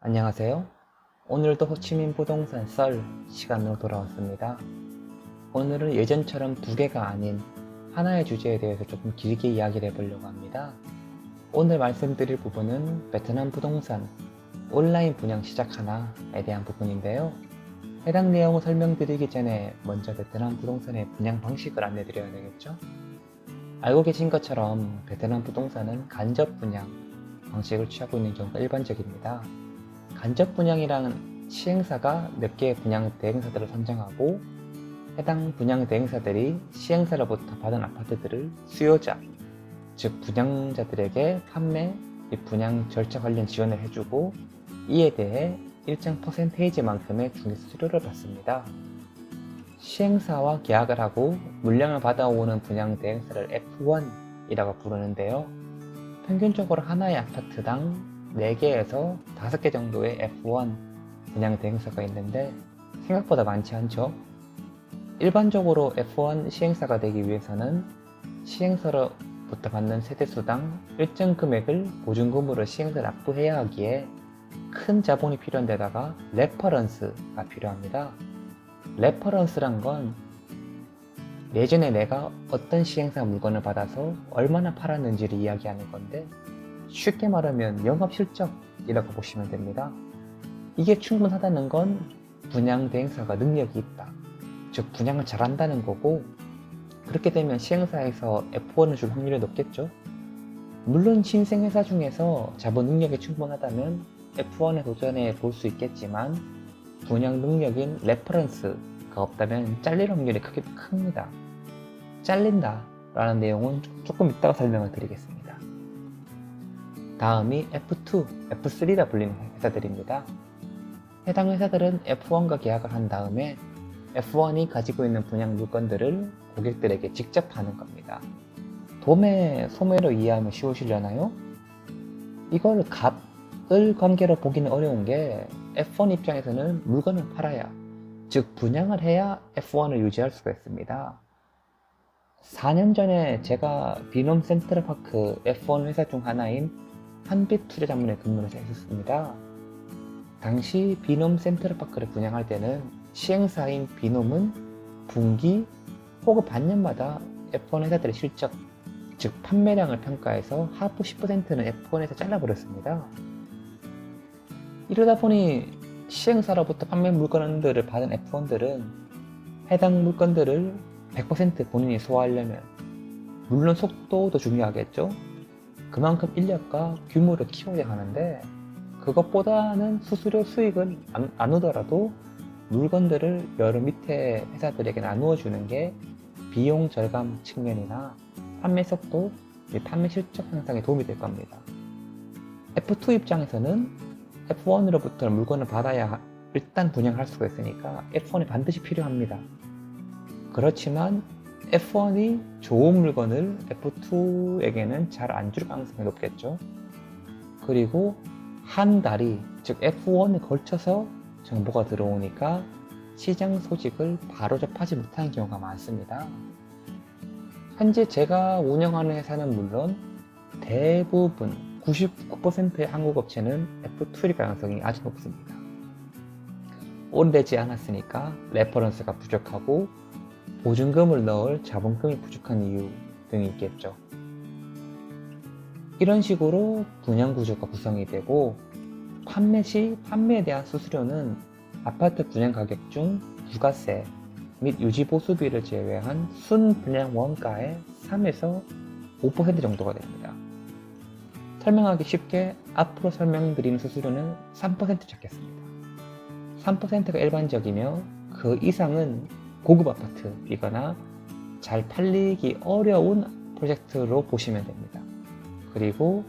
안녕하세요. 오늘도 호치민 부동산 썰 시간으로 돌아왔습니다. 오늘은 예전처럼 두 개가 아닌 하나의 주제에 대해서 조금 길게 이야기를 해보려고 합니다. 오늘 말씀드릴 부분은 베트남 부동산 온라인 분양 시작하나에 대한 부분인데요. 해당 내용을 설명드리기 전에 먼저 베트남 부동산의 분양 방식을 안내드려야 되겠죠? 알고 계신 것처럼 베트남 부동산은 간접 분양 방식을 취하고 있는 경우가 일반적입니다. 간접 분양이란 시행사가 몇 개의 분양 대행사들을 선정하고 해당 분양 대행사들이 시행사로부터 받은 아파트들을 수요자, 즉 분양자들에게 판매 및 분양 절차 관련 지원을 해주고 이에 대해 일정 퍼센테이지만큼의 중개 수수료를 받습니다. 시행사와 계약을 하고 물량을 받아오는 분양 대행사를 F1이라고 부르는데요. 평균적으로 하나의 아파트당 4개에서 5개 정도의 F1 분양 대행사가 있는데 생각보다 많지 않죠? 일반적으로 F1 시행사가 되기 위해서는 시행사로부터 받는 세대수당 일정 금액을 보증금으로 시행사를 납부해야 하기에 큰 자본이 필요한 데다가 레퍼런스가 필요합니다. 레퍼런스란 건 예전에 내가 어떤 시행사 물건을 받아서 얼마나 팔았는지를 이야기하는 건데 쉽게 말하면 영업 실적이라고 보시면 됩니다. 이게 충분하다는 건 분양 대행사가 능력이 있다. 즉 분양을 잘한다는 거고 그렇게 되면 시행사에서 F1을 줄 확률이 높겠죠. 물론 신생 회사 중에서 자본 능력이 충분하다면 F1에 도전해 볼 수 있겠지만 분양 능력인 레퍼런스가 없다면 잘릴 확률이 크게 큽니다. 잘린다 라는 내용은 조금 이따가 설명을 드리겠습니다. 다음이 F2, F3라 불리는 회사들입니다. 해당 회사들은 F1과 계약을 한 다음에 F1이 가지고 있는 분양 물건들을 고객들에게 직접 파는 겁니다. 도매, 소매로 이해하면 쉬우시려나요? 이걸 값을 관계로 보기는 어려운 게 F1 입장에서는 물건을 팔아야, 즉 분양을 해야 F1을 유지할 수가 있습니다. 4년 전에 제가 비놈 센트럴파크 F1 회사 중 하나인 한빛투자자문에 근무를 했었습니다. 당시 비놈 센트럴파크를 분양할 때는 시행사인 비놈은 분기 혹은 반년마다 F1 회사들의 실적, 즉 판매량을 평가해서 하부 10%는 F1에서 잘라버렸습니다. 이러다 보니 시행사로부터 판매 물건들을 받은 F1들은 해당 물건들을 100% 본인이 소화하려면 물론 속도도 중요하겠죠. 그만큼 인력과 규모를 키워야 하는데 그것보다는 수수료 수익은 안 오더라도 물건들을 여러 밑에 회사들에게 나누어 주는 게 비용 절감 측면이나 판매 속도, 판매 실적 향상에 도움이 될 겁니다. F2 입장에서는 F1으로부터 물건을 받아야 일단 분양할 수가 있으니까 F1이 반드시 필요합니다. 그렇지만 F1이 좋은 물건을 F2에게는 잘 안 줄 가능성이 높겠죠. 그리고 한 달이, 즉 F1에 걸쳐서 정보가 들어오니까 시장 소식을 바로 접하지 못하는 경우가 많습니다. 현재 제가 운영하는 회사는 물론 대부분 99%의 한국 업체는 F2일 가능성이 아주 높습니다. 오래되지 않았으니까 레퍼런스가 부족하고 보증금을 넣을 자본금이 부족한 이유 등이 있겠죠. 이런 식으로 분양 구조가 구성이 되고 판매 시 판매에 대한 수수료는 아파트 분양 가격 중 부가세 및 유지보수비를 제외한 순 분양 원가의 3에서 5% 정도가 됩니다. 설명하기 쉽게 앞으로 설명드리는 수수료는 3% 잡겠습니다. 3%가 일반적이며 그 이상은 고급 아파트이거나 잘 팔리기 어려운 프로젝트로 보시면 됩니다. 그리고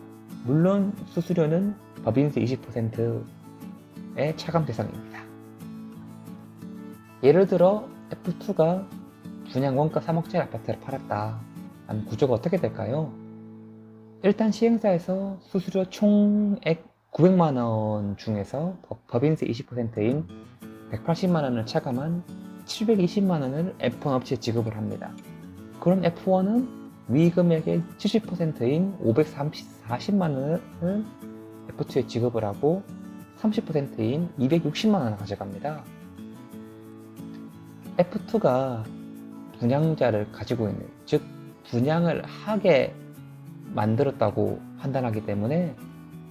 물론 수수료는 법인세 20%의 차감 대상입니다. 예를 들어 F2가 분양 원가 3억짜리 아파트를 팔았다 하면 구조가 어떻게 될까요? 일단 시행사에서 수수료 총액 900만원 중에서 법인세 20%인 180만원을 차감한 720만원을 F1 업체에 지급을 합니다. 그럼 F1은 위 금액의 70%인 540만원을 F2에 지급을 하고 30%인 260만 원을 가져갑니다. F2가 분양자를 가지고 있는, 즉 분양을 하게 만들었다고 판단하기 때문에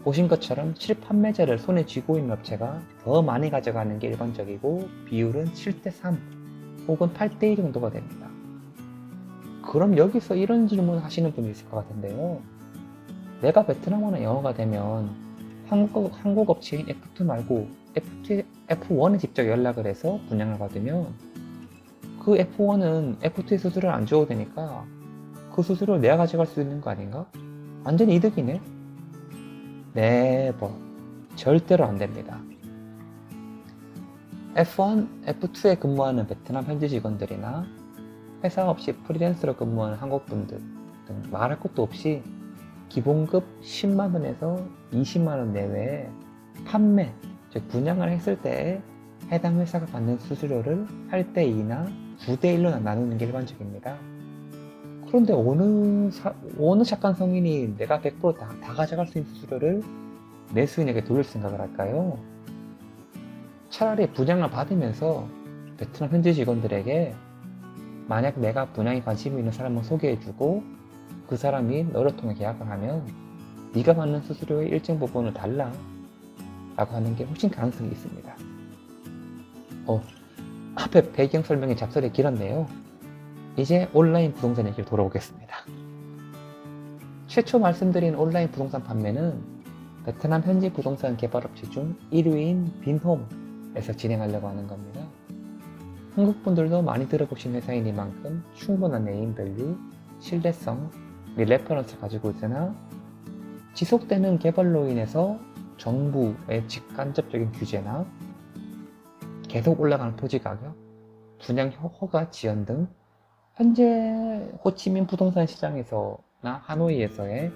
보신 것처럼 실판매자를 손에 쥐고 있는 업체가 더 많이 가져가는 게 일반적이고 비율은 7대3 혹은 8대2 정도가 됩니다. 그럼 여기서 이런 질문 하시는 분이 있을 것 같은데요. 내가 베트남어나 영어가 되면 한국 업체인 F2 말고 F1에 직접 연락을 해서 분양을 받으면 그 F1은 F2의 수수료를 안 줘도 되니까 그 수수료를 내가 가져갈 수 있는 거 아닌가? 완전히 이득이네? 네버, 절대로 안 됩니다. F1, F2에 근무하는 베트남 현지 직원들이나 회사 없이 프리랜서로 근무하는 한국분들 등 말할 것도 없이 기본급 10만원에서 20만원 내외에 판매, 즉 분양을 했을 때 해당 회사가 받는 수수료를 8대2나 9대1로 나누는 게 일반적입니다. 그런데 어느 착한 성인이 내가 100% 다 가져갈 수 있는 수수료를 매수인에게 돌릴 생각을 할까요? 차라리 분양을 받으면서 베트남 현지 직원들에게 만약 내가 분양에 관심이 있는 사람을 소개해주고 그 사람이 너를 통해 계약을 하면 네가 받는 수수료의 일정 부분을 달라 라고 하는 게 훨씬 가능성이 있습니다. 앞에 배경 설명이 잡설이 길었네요. 이제 온라인 부동산 얘기로 돌아오겠습니다. 최초 말씀드린 온라인 부동산 판매는 베트남 현지 부동산 개발업체 중 1위인 빈홈에서 진행하려고 하는 겁니다. 한국 분들도 많이 들어보신 회사이니만큼 충분한 네임밸류, 신뢰성 및 레퍼런스를 가지고 있으나 지속되는 개발로 인해서 정부의 직간접적인 규제나 계속 올라가는 토지 가격, 분양 허가 지연 등 현재 호치민 부동산 시장에서나 하노이에서의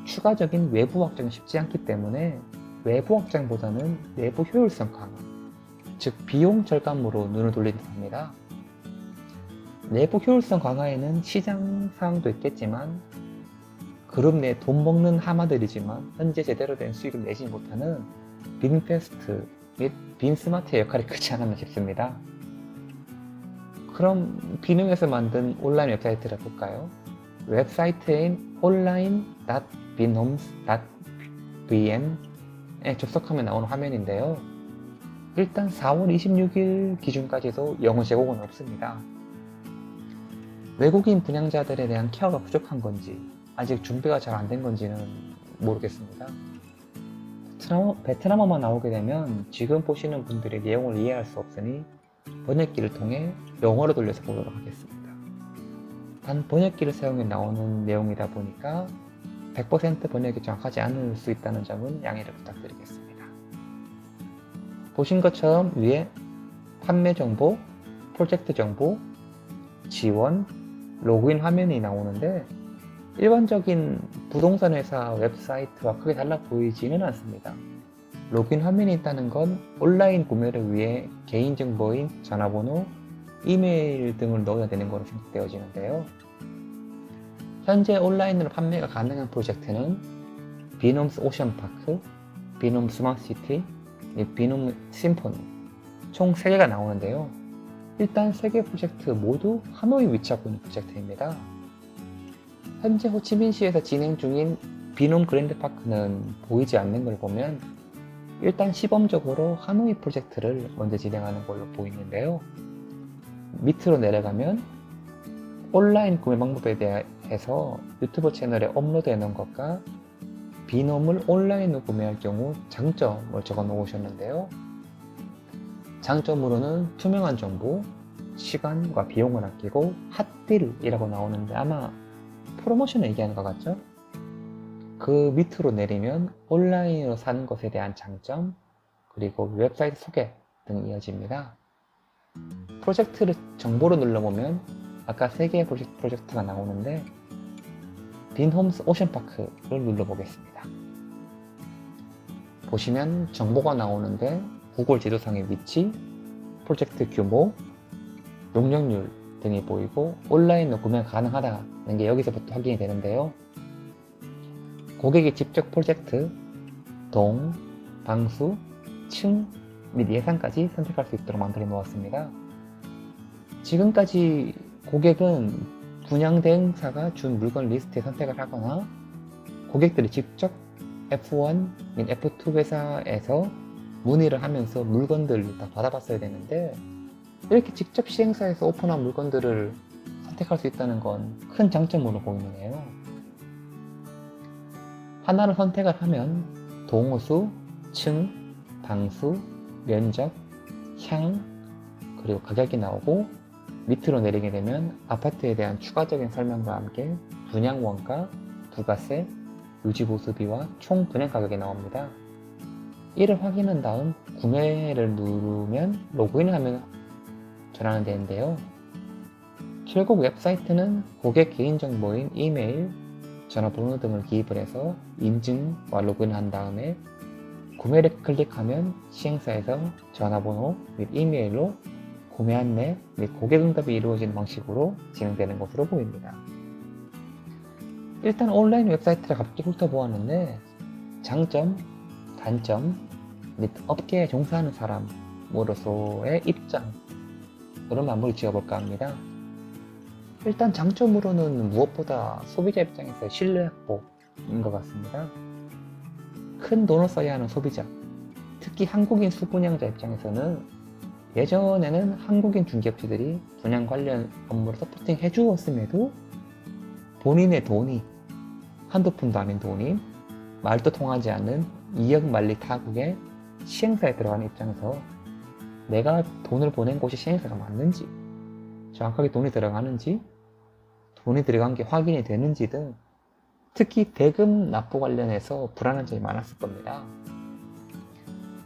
추가적인 외부 확장이 쉽지 않기 때문에 외부 확장보다는 내부 효율성 강화, 즉 비용 절감으로 눈을 돌린 듯합니다. 내부 효율성 강화에는 시장 상황도 있겠지만 그룹 내 돈 먹는 하마들이지만 현재 제대로 된 수익을 내지 못하는 빈페스트 및 빈스마트의 역할이 크지 않았나 싶습니다. 그럼 빈홈에서 만든 온라인 웹사이트를 볼까요? 웹사이트인 online.binhomes.vn에 접속하면 나오는 화면인데요. 일단 4월 26일 기준까지도 영어 제공은 없습니다. 외국인 분양자들에 대한 케어가 부족한 건지 아직 준비가 잘 안 된 건지는 모르겠습니다. 베트남어만 나오게 되면 지금 보시는 분들이 내용을 이해할 수 없으니 번역기를 통해 영어로 돌려서 보도록 하겠습니다. 단 번역기를 사용해 나오는 내용이다 보니까 100% 번역이 정확하지 않을 수 있다는 점은 양해를 부탁드리겠습니다. 보신 것처럼 위에 판매 정보, 프로젝트 정보, 지원, 로그인 화면이 나오는데 일반적인 부동산 회사 웹사이트와 크게 달라 보이지는 않습니다. 로그인 화면이 있다는 건 온라인 구매를 위해 개인정보인 전화번호, 이메일 등을 넣어야 되는 것으로 생각되어지는데요. 현재 온라인으로 판매가 가능한 프로젝트는 빈홈스 오션파크, 빈홈 스마트시티, 빈홈 심포니 총 3개가 나오는데요. 일단 3개 프로젝트 모두 하노이 위치하고 있는 프로젝트입니다. 현재 호치민시에서 진행 중인 빈홈 그랜드파크는 보이지 않는 걸 보면 일단 시범적으로 하노이 프로젝트를 먼저 진행하는 걸로 보이는데요. 밑으로 내려가면 온라인 구매 방법에 대해서 유튜브 채널에 업로드해 놓은 것과 빈홈을 온라인으로 구매할 경우 장점을 적어 놓으셨는데요. 장점으로는 투명한 정보, 시간과 비용을 아끼고 핫딜이라고 나오는데 아마 프로모션을 얘기하는 것 같죠? 그 밑으로 내리면 온라인으로 사는 것에 대한 장점, 그리고 웹사이트 소개 등이 이어집니다. 프로젝트를 정보로 눌러보면 아까 3개의 프로젝트가 나오는데 빈홈스 오션파크를 눌러보겠습니다. 보시면 정보가 나오는데 구글 지도상의 위치, 프로젝트 규모, 용적률 등이 보이고 온라인으로 구매가 가능하다는 게 여기서부터 확인이 되는데요. 고객이 직접 프로젝트, 동, 방수, 층 및 예산까지 선택할 수 있도록 만들어 놓았습니다. 지금까지 고객은 분양 대행사가 준 물건 리스트에 선택을 하거나 고객들이 직접 F1 및 F2 회사에서 문의를 하면서 물건들을 다 받아봤어야 되는데, 이렇게 직접 시행사에서 오픈한 물건들을 선택할 수 있다는 건 큰 장점으로 보이네요. 하나를 선택을 하면 동호수, 층, 방수, 면적, 향, 그리고 가격이 나오고, 밑으로 내리게 되면 아파트에 대한 추가적인 설명과 함께 분양 원가, 부가세, 유지보수비와 총 분양 가격이 나옵니다. 이를 확인한 다음 구매를 누르면 로그인을 하면 전환이 되는데요. 결국 웹사이트는 고객 개인정보인 이메일, 전화번호 등을 기입을 해서 인증과 로그인을 한 다음에 구매를 클릭하면 시행사에서 전화번호 및 이메일로 구매 안내 및 고객 응답이 이루어지는 방식으로 진행되는 것으로 보입니다. 일단 온라인 웹사이트를 가볍게 훑어보았는데, 장점, 단점 및 업계에 종사하는 사람으로서의 입장으로 마무리 지어볼까 합니다. 일단 장점으로는 무엇보다 소비자 입장에서 신뢰 확보인 것 같습니다. 큰 돈을 써야 하는 소비자, 특히 한국인 수분양자 입장에서는 예전에는 한국인 중개업체들이 분양 관련 업무를 서포팅 해주었음에도 본인의 돈이, 한두 푼도 아닌 돈이 말도 통하지 않는 2억 만리 타국의 시행사에 들어가는 입장에서 내가 돈을 보낸 곳이 시행사가 맞는지, 정확하게 돈이 들어가는지, 돈이 들어간 게 확인이 되는지 등 특히 대금 납부 관련해서 불안한 점이 많았을 겁니다.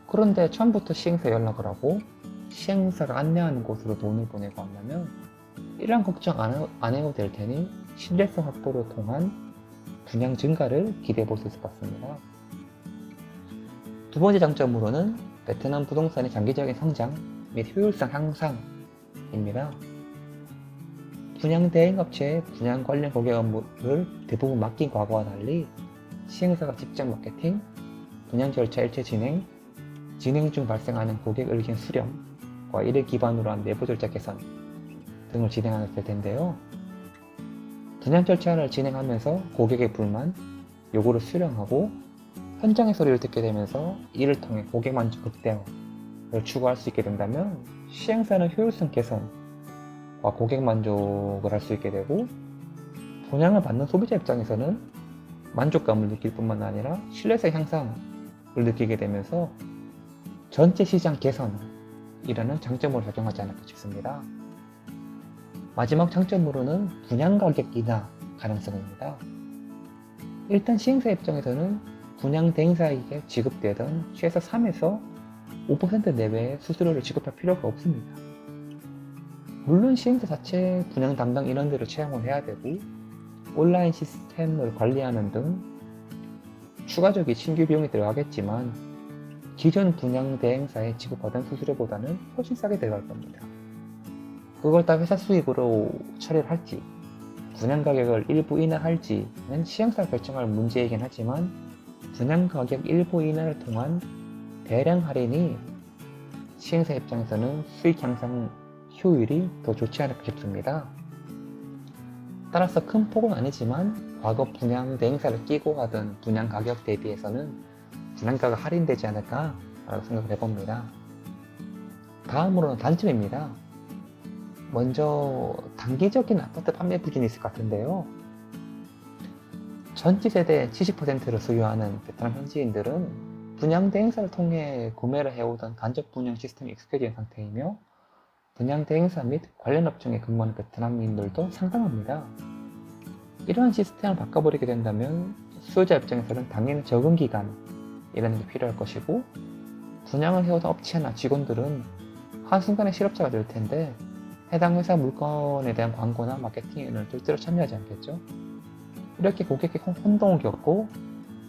그런데 처음부터 시행사 연락을 하고 시행사가 안내하는 곳으로 돈을 보내고 한다면 이러한 걱정 안 해도 될 테니 신뢰성 확보를 통한 분양 증가를 기대해 볼 수 있을 것 같습니다. 두 번째 장점으로는 베트남 부동산의 장기적인 성장 및 효율성 향상입니다. 분양 대행업체의 분양 관련 고객 업무를 대부분 맡긴 과거와 달리 시행사가 직접 마케팅, 분양 절차 일체 진행 중 발생하는 고객 의견 수렴과 이를 기반으로 한 내부 절차 개선 등을 진행하게 될 텐데요. 분양 절차를 진행하면서 고객의 불만, 요구를 수렴하고 현장의 소리를 듣게 되면서 이를 통해 고객 만족 극대화를 추구할 수 있게 된다면 시행사는 효율성 개선과 고객 만족을 할 수 있게 되고, 분양을 받는 소비자 입장에서는 만족감을 느낄 뿐만 아니라 신뢰성 향상을 느끼게 되면서 전체 시장 개선이라는 장점으로 작용하지 않을까 싶습니다. 마지막 장점으로는 분양 가격 인하 가능성입니다. 일단 시행사 입장에서는 분양 대행사에게 지급되던 최소 3에서 5% 내외의 수수료를 지급할 필요가 없습니다. 물론 시행사 자체 분양 담당 인원들을 채용을 해야 되고 온라인 시스템을 관리하는 등 추가적인 신규 비용이 들어가겠지만 기존 분양 대행사에 지급하던 수수료보다는 훨씬 싸게 들어갈 겁니다. 그걸 다 회사 수익으로 처리를 할지 분양 가격을 일부 인하할지는 시행사가 결정할 문제이긴 하지만 분양 가격 일부 인하를 통한 대량 할인이 시행사 입장에서는 수익 향상 효율이 더 좋지 않을까 싶습니다. 따라서 큰 폭은 아니지만 과거 분양 대행사를 끼고 하던 분양 가격 대비해서는 분양가가 할인되지 않을까 라고 생각을 해봅니다. 다음으로는 단점입니다. 먼저 단기적인 아파트 판매 부진이 있을 것 같은데요. 전체 세대의 70%를 소유하는 베트남 현지인들은 분양 대행사를 통해 구매를 해오던 간접 분양 시스템이 익숙해진 상태이며 분양 대행사 및 관련 업종에 근무하는 베트남인들도 상당합니다. 이러한 시스템을 바꿔버리게 된다면 수요자 입장에서는 당연히 적응 기간이라는 게 필요할 것이고, 분양을 해오던 업체나 직원들은 한순간에 실업자가 될 텐데 해당 회사 물건에 대한 광고나 마케팅에는 절대로 참여하지 않겠죠. 이렇게 고객의 혼동을 겪고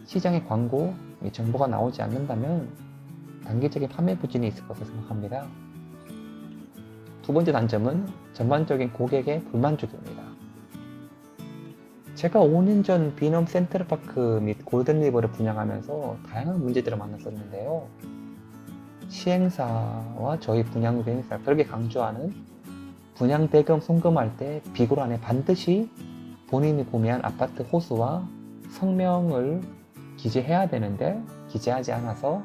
시장에 광고 및 정보가 나오지 않는다면 단기적인 판매 부진이 있을 것으로 생각합니다. 두 번째 단점은 전반적인 고객의 불만족입니다. 제가 5년 전 비넘 센트럴파크 및 골든리버를 분양하면서 다양한 문제들을 만났었는데요. 시행사와 저희 분양 대행사가 그렇게 강조하는 분양 대금 송금할 때 비고란에 반드시 본인이 구매한 아파트 호수와 성명을 기재해야 되는데 기재하지 않아서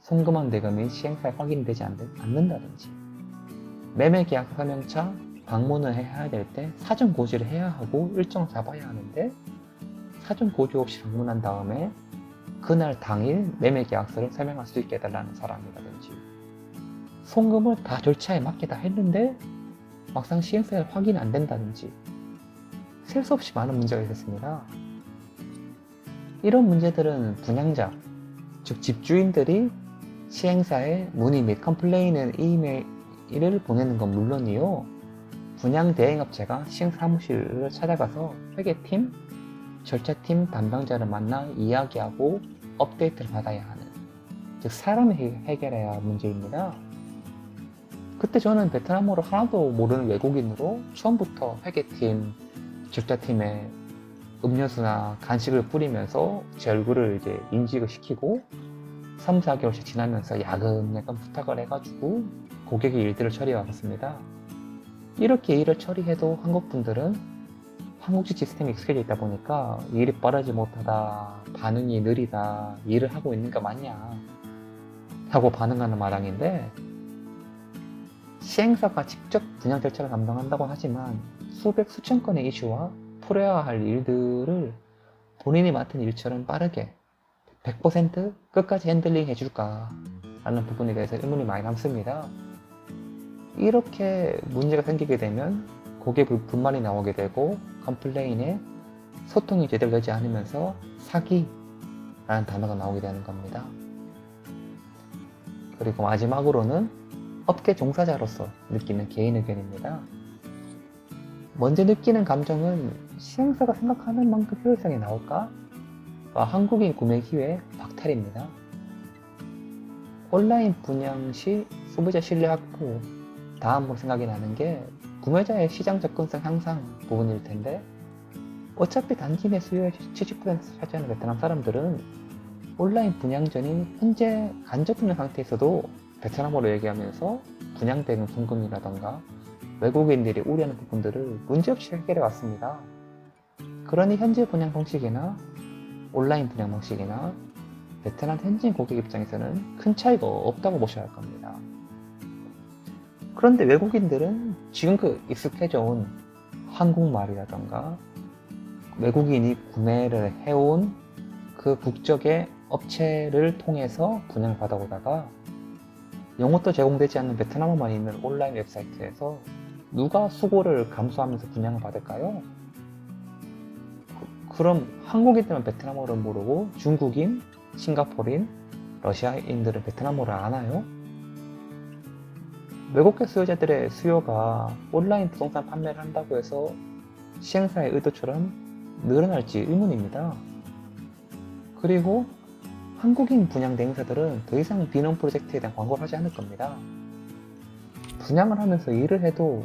송금한 대금이 시행사에 확인되지 않는다든지, 매매계약서 설명차 방문을 해야 될 때 사전 고지를 해야 하고 일정을 잡아야 하는데 사전 고지 없이 방문한 다음에 그날 당일 매매계약서를 설명할 수 있게 해달라는 사람이라든지, 송금을 다 절차에 맞게 다 했는데 막상 시행사에 확인이 안 된다든지, 셀 수 없이 많은 문제가 있었습니다. 이런 문제들은 분양자, 즉 집주인들이 시행사에 문의 및 컴플레인을 이메일을 보내는 건 물론이요, 분양 대행업체가 시행사 사무실을 찾아가서 회계팀, 절차팀 담당자를 만나 이야기하고 업데이트를 받아야 하는, 즉 사람이 해결해야 할 문제입니다. 그때 저는 베트남어를 하나도 모르는 외국인으로 처음부터 회계팀, 절차팀에 음료수나 간식을 뿌리면서 제 얼굴을 이제 인식을 시키고 3, 4개월씩 지나면서 야금야금 부탁을 해가지고 고객의 일들을 처리해 왔습니다. 이렇게 일을 처리해도 한국 분들은 한국식 시스템이 익숙해져 있다 보니까 일이 빠르지 못하다, 반응이 느리다, 일을 하고 있는 거 맞냐 하고 반응하는 마당인데, 시행사가 직접 분양 절차를 담당한다고 하지만 수백 수천 건의 이슈와 풀어야 할 일들을 본인이 맡은 일처럼 빠르게 100% 끝까지 핸들링 해줄까 라는 부분에 대해서 의문이 많이 남습니다. 이렇게 문제가 생기게 되면 고객 불만이 나오게 되고 컴플레인에 소통이 제대로 되지 않으면서 사기라는 단어가 나오게 되는 겁니다. 그리고 마지막으로는 업계 종사자로서 느끼는 개인 의견입니다. 먼저 느끼는 감정은 시행사가 생각하는 만큼 효율성이 나올까? 와, 한국인 구매 기회 박탈입니다. 온라인 분양 시 소비자 신뢰 확보, 다음으로 생각이 나는 게 구매자의 시장 접근성 향상 부분일 텐데, 어차피 단기 내 수요의 70% 차지하는 베트남 사람들은 온라인 분양 전인 현재 간접 분양 상태에서도 베트남어로 얘기하면서 분양 대금 송금이라던가 외국인들이 우려하는 부분들을 문제없이 해결해 왔습니다. 그러니 현재 분양 방식이나 온라인 분양 방식이나 베트남 현지인 고객 입장에서는 큰 차이가 없다고 보셔야 할 겁니다. 그런데 외국인들은 지금 익숙해져 온 한국말이라던가 외국인이 구매를 해온 그 국적의 업체를 통해서 분양을 받아오다가 영어도 제공되지 않는 베트남어만 있는 온라인 웹사이트에서 누가 수고를 감수하면서 분양을 받을까요? 그럼 한국인들은 베트남어를 모르고 중국인, 싱가포르인, 러시아인들은 베트남어를 아나요? 외국계 수요자들의 수요가 온라인 부동산 판매를 한다고 해서 시행사의 의도처럼 늘어날지 의문입니다. 그리고 한국인 분양 대행사들은 더 이상 비농 프로젝트에 대한 광고를 하지 않을 겁니다. 분양을 하면서 일을 해도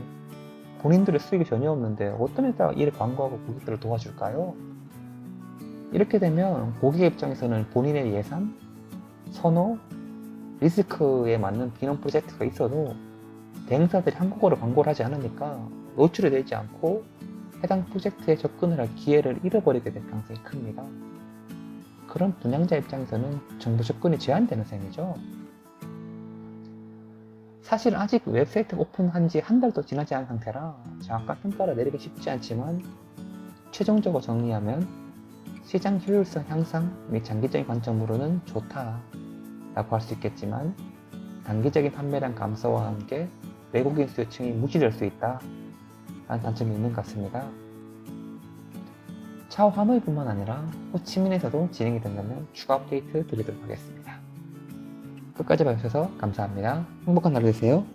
본인들의 수익이 전혀 없는데 어떤 회사가 일을 광고하고 고객들을 도와줄까요? 이렇게 되면 고객 입장에서는 본인의 예산, 선호, 리스크에 맞는 비농 프로젝트가 있어도 대행사들이 한국어로 광고를 하지 않으니까 노출이 되지 않고 해당 프로젝트에 접근을 할 기회를 잃어버리게 될 가능성이 큽니다. 그런 분양자 입장에서는 정보 접근이 제한되는 셈이죠. 사실 아직 웹사이트가 오픈한 지 한 달도 지나지 않은 상태라 정확한 평가를 내리기 쉽지 않지만, 최종적으로 정리하면 시장 효율성 향상 및 장기적인 관점으로는 좋다 라고 할 수 있겠지만, 단기적인 판매량 감소와 함께 외국인 수요층이 무시될 수 있다 라는 단점이 있는 것 같습니다. 차후 하노이뿐만 아니라 호치민에서도 진행이 된다면 추가 업데이트 드리도록 하겠습니다. 끝까지 봐주셔서 감사합니다. 행복한 하루 되세요.